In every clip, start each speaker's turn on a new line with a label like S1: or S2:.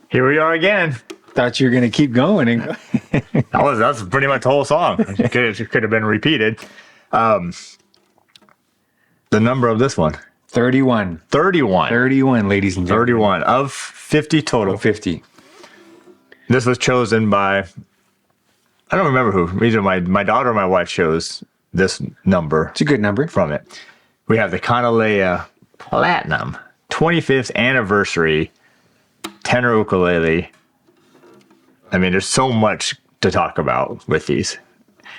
S1: Here we are again.
S2: Thought you were gonna keep going and
S1: That's pretty much the whole song. It could have been repeated. The number of this one.
S2: 31.
S1: 31.
S2: 31, ladies and gentlemen.
S1: 31 of 50 total.
S2: 50.
S1: This was chosen by, I don't remember who. Either my daughter or my wife chose this number.
S2: It's a good number.
S1: From it. We have the Kanile'a Platinum 25th Anniversary Tenor Ukulele. I mean, there's so much to talk about with these.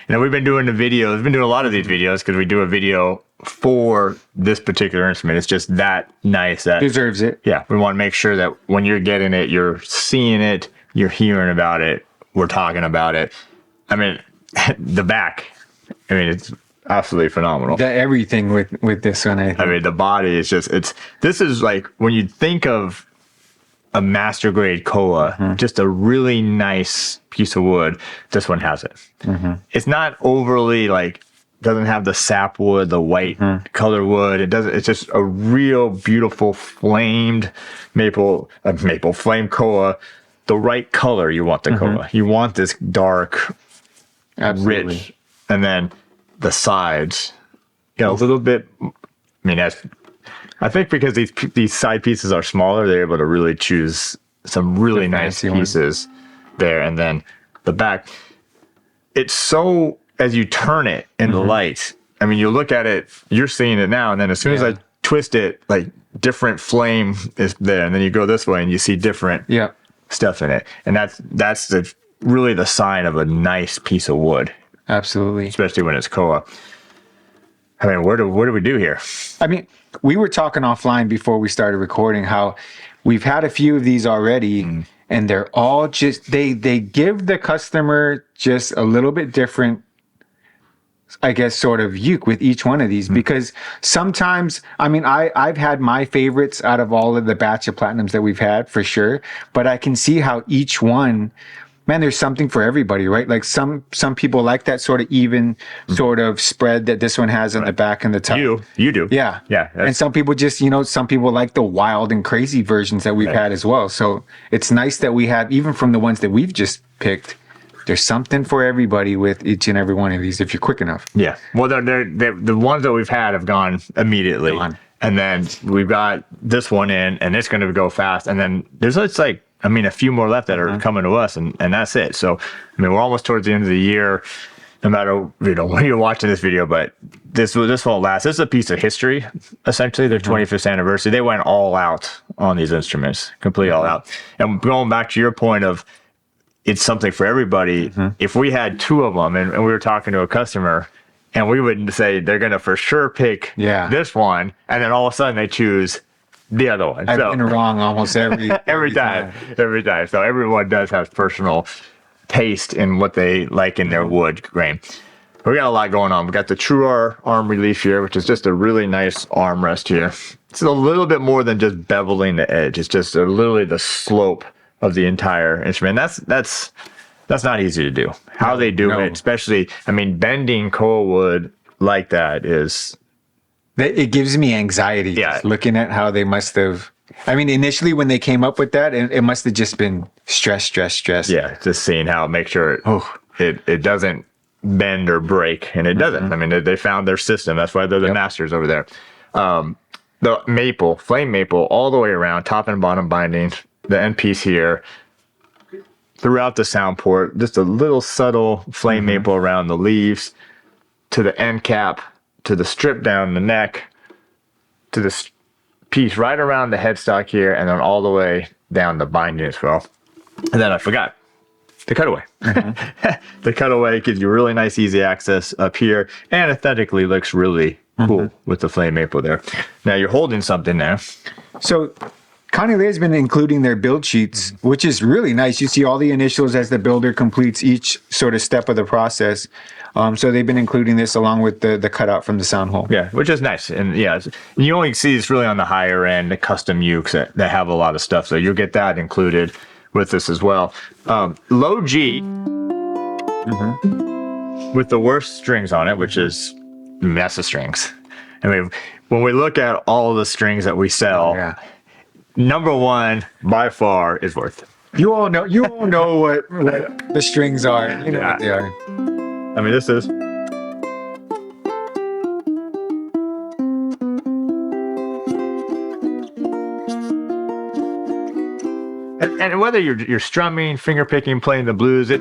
S1: You know, we've been doing a lot of these videos because we do a video for this particular instrument. It's just that nice. That
S2: deserves it.
S1: Yeah, we want to make sure that when you're getting it, you're seeing it, you're hearing about it, we're talking about it. I mean, the back, I mean, it's absolutely phenomenal.
S2: Everything with this one, I
S1: mean, the body is just, this is like, when you think of a Master Grade Koa, just a really nice piece of wood, this one has it. It's not overly doesn't have the sapwood, the white color wood. It's just a real beautiful flamed flame koa, the right color you want the koa. You want this dark,
S2: absolutely
S1: rich, and then the sides, a little bit, I think because these side pieces are smaller, they're able to really choose some really nice pieces there. And then the back, it's so, as you turn it in the light, I mean, you look at it, you're seeing it now, and then as soon as I twist it, different flame is there, and then you go this way and you see different stuff in it. And that's really the sign of a nice piece of wood.
S2: Absolutely.
S1: Especially when it's koa. I mean, what do we do here?
S2: I mean, we were talking offline before we started recording how we've had a few of these already, and they're all just, they give the customer just a little bit different, I guess, sort of uke with each one of these, because sometimes, I mean, I've had my favorites out of all of the batch of platinums that we've had for sure, but I can see how each one, man, there's something for everybody, right? Like some people like that sort of even sort of spread that this one has on the back and the top.
S1: You do.
S2: Yeah.
S1: Yeah.
S2: And some people just, some people like the wild and crazy versions that we've had as well. So it's nice that we have, even from the ones that we've just picked, there's something for everybody with each and every one of these if you're quick enough.
S1: Yeah. Well, they're the ones that we've had have gone immediately. And then we've got this one in, and it's going to go fast. And then there's a few more left that are coming to us, and that's it. So, I mean, we're almost towards the end of the year, no matter, when you're watching this video, but this won't last. This is a piece of history, essentially, their 25th anniversary. They went all out on these instruments, completely all out. And going back to your point of, it's something for everybody. If we had two of them and we were talking to a customer and we would say they're going to for sure pick this one, and then all of a sudden they choose the other one.
S2: I've been wrong almost every
S1: time. So everyone does have personal taste in what they like in their wood grain. We got a lot going on. We got the True arm relief here, which is just a really nice armrest here. It's a little bit more than just beveling the edge. It's just literally the slope of the entire instrument. That's not easy to do. How they do it, especially, bending koa wood like that is...
S2: It gives me anxiety just looking at how they must have... initially when they came up with that, it must have just been stress.
S1: Yeah, just seeing how, make sure it doesn't bend or break, and it doesn't. They found their system. That's why they're the masters over there. The flame maple, all the way around, top and bottom binding, the end piece here, throughout the sound port, just a little subtle flame maple around the leaves, to the end cap, to the strip down the neck, to this piece right around the headstock here, and then all the way down the binding as well. And then I forgot the cutaway. The cutaway gives you really nice, easy access up here, and aesthetically looks really cool with the flame maple there. Now you're holding something there.
S2: So Kanile'a has been including their build sheets, which is really nice. You see all the initials as the builder completes each sort of step of the process. So they've been including this along with the cutout from the sound hole.
S1: Yeah, which is nice. And you only see this really on the higher end, the custom ukes that have a lot of stuff. So you'll get that included with this as well. Low G with the worst strings on it, which is mess of strings. When we look at all of the strings that we sell, number one by far is Worth.
S2: You all know what the strings are. You know what they are.
S1: I mean, this is. And whether you're strumming, finger picking, playing the blues, it.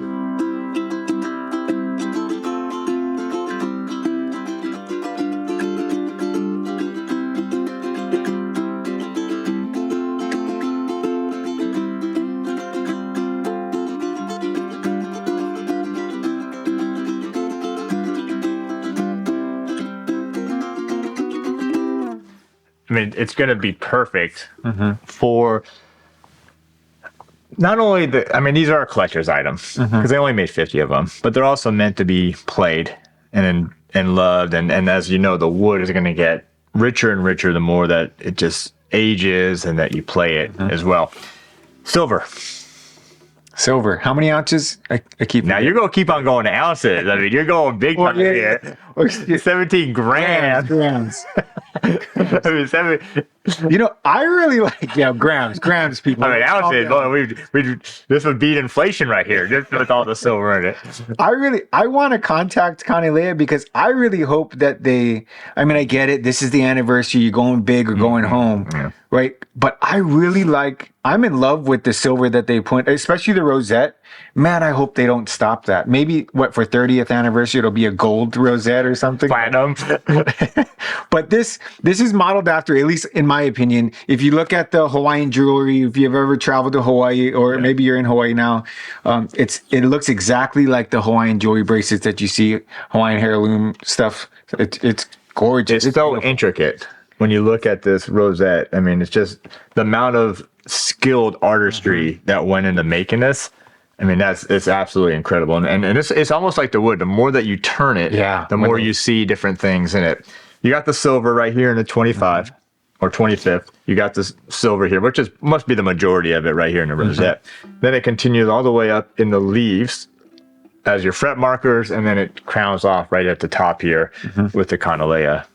S1: I mean, it's going to be perfect for not only I mean, these are collector's items because they only made 50 of them, but they're also meant to be played and loved. And as you know, the wood is going to get richer and richer the more that it just ages and that you play it as well. Silver.
S2: How many ounces? I keep.
S1: Now you're going to keep on going to ounces. I mean, you're going big time here. 17 grams. I mean,
S2: I really like grams. People.
S1: I mean, ounces. Boy, this would beat inflation right here, just with all the silver in it.
S2: I want to contact Kanile'a because I really hope that I mean, I get it. This is the anniversary. You're going big or going home, right? But I'm in love with the silver that they put, especially the rosette. Man, I hope they don't stop that. Maybe for 30th anniversary, it'll be a gold rosette or something.
S1: Platinum.
S2: But this is modeled after, at least in my opinion, if you look at the Hawaiian jewelry, if you've ever traveled to Hawaii or maybe you're in Hawaii now, it looks exactly like the Hawaiian jewelry bracelets that you see, Hawaiian heirloom stuff. It's gorgeous.
S1: It's so intricate when you look at this rosette. I mean, it's just the amount of skilled artistry that went into making this. I mean, it's absolutely incredible. And it's almost like the wood. The more that you turn it, the more you see different things in it. You got the silver right here in the 25 or 25th. You got this silver here, which must be the majority of it right here in the rosette. Then it continues all the way up in the leaves as your fret markers, and then it crowns off right at the top here with the Kanile'a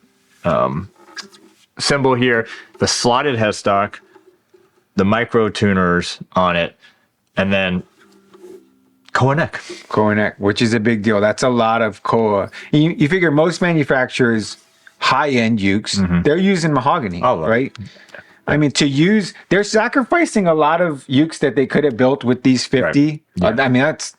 S1: symbol here, the slotted headstock, the micro tuners on it, and then Koa Neck,
S2: which is a big deal. That's a lot of koa. You figure most manufacturers, high-end ukes, they're using mahogany, right? I mean, they're sacrificing a lot of ukes that they could have built with these 50. Right. Yeah. I mean, that's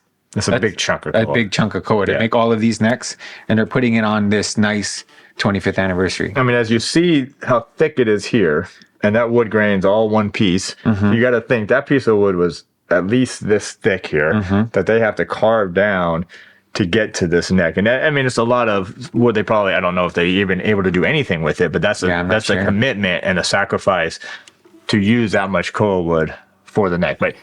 S1: a big chunk of koa.
S2: A big chunk of koa to make all of these necks, and they're putting it on this nice 25th anniversary.
S1: I mean, as you see how thick it is here, and that wood grain's all one piece, you got to think that piece of wood was at least this thick here that they have to carve down to get to this neck. And I mean, it's a lot of wood. They probably, I don't know if they even able to do anything with it, but that's a commitment and a sacrifice to use that much koa wood for the neck. But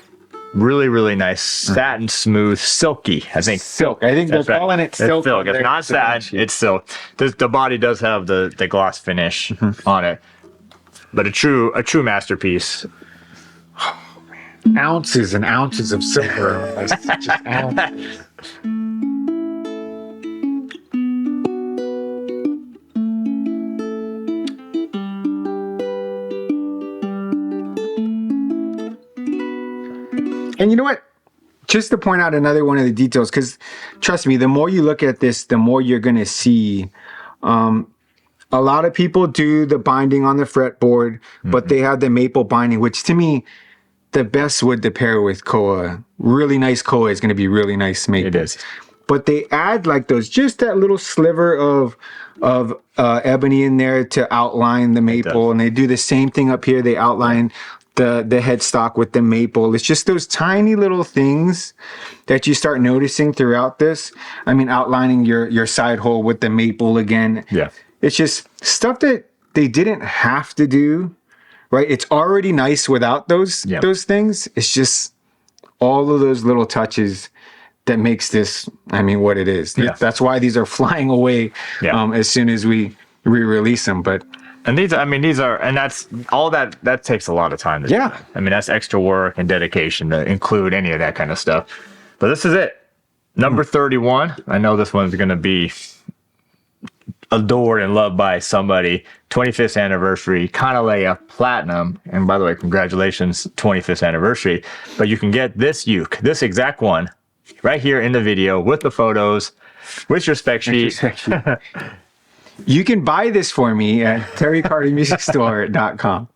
S1: really, really nice, satin smooth, silky. I think silk.
S2: I think they're calling it silk.
S1: It's silk. It's not satin. It's silk. The body does have the gloss finish on it, but a true masterpiece.
S2: Ounces and ounces of silver. And you know what? Just to point out another one of the details, because trust me, the more you look at this, the more you're going to see. A lot of people do the binding on the fretboard, but they have the maple binding, which to me, the best wood to pair with koa. Really nice koa is going to be really nice maple.
S1: It is.
S2: But they add like just that little sliver of ebony in there to outline the maple, and they do the same thing up here. They outline the headstock with the maple. It's just those tiny little things that you start noticing throughout this. I mean, outlining your side hole with the maple again.
S1: Yeah.
S2: It's just stuff that they didn't have to do. Right, it's already nice without those things. It's just all of those little touches that makes this, I mean, what it is. Yeah. That's why these are flying away as soon as we re-release them.
S1: And these are, and that's all that takes a lot of time to do. I mean, that's extra work and dedication to include any of that kind of stuff. But this is it. Number 31. I know this one's going to be adored and loved by somebody. 25th anniversary, Kanile'a Platinum. And by the way, congratulations, 25th anniversary. But you can get this uke, this exact one, right here in the video with the photos, with your spec sheet.
S2: You can buy this for me at terrycartymusicstore.com.